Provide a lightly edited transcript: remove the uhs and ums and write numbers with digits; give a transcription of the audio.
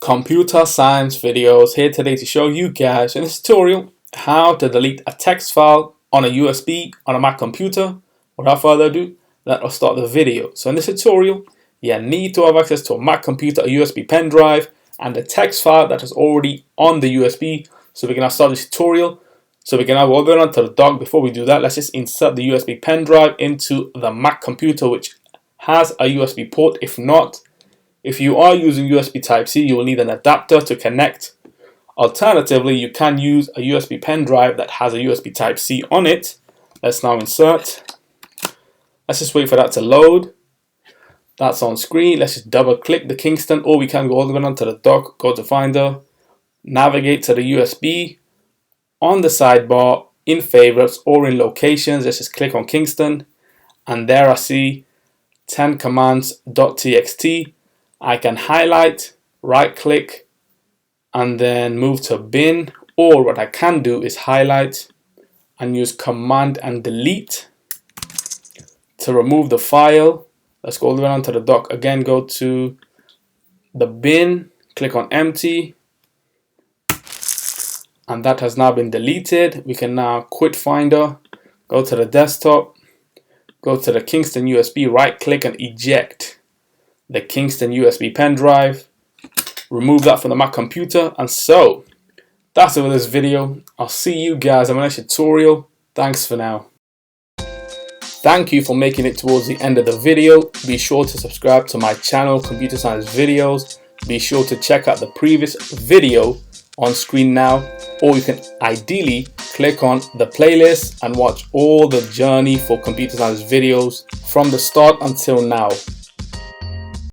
Computer science videos here today to show you guys in this tutorial how to delete a text file on a USB on a Mac computer. Without further ado, let's start the video. So in this tutorial, you need to have access to a Mac computer, a USB pen drive, and the text file that is already on the USB. So we can now start this tutorial. So we can now go on to the dock. Before we do that, let's just insert the USB pen drive into the Mac computer, which has a USB port. If you are using USB Type-C, you will need an adapter to connect. Alternatively, you can use a USB pen drive that has a USB Type-C on it. Let's now insert. Let's just wait for that to load. That's on screen. Let's just double click the Kingston, or we can go all the way onto the dock, go to Finder, navigate to the USB. On the sidebar, in favorites or in locations, let's just click on Kingston, and there I see 10 commands.txt. I can highlight, right click, and then move to bin, or what I can do is highlight and use command and delete to remove the file. Let's go all the way onto the dock again, go to the bin, click on empty, and that has now been deleted. We can now quit Finder, go to the desktop, go to the Kingston USB, right click and eject the Kingston USB pen drive, remove that from the Mac computer. And so that's it for this video. I'll see you guys in my next tutorial. Thanks for now. Thank you for making it towards the end of the video. Be sure to subscribe to my channel, Computer Science Videos. Be sure to check out the previous video on screen now, or you can ideally click on the playlist and watch all the journey for computer science videos from the start until now.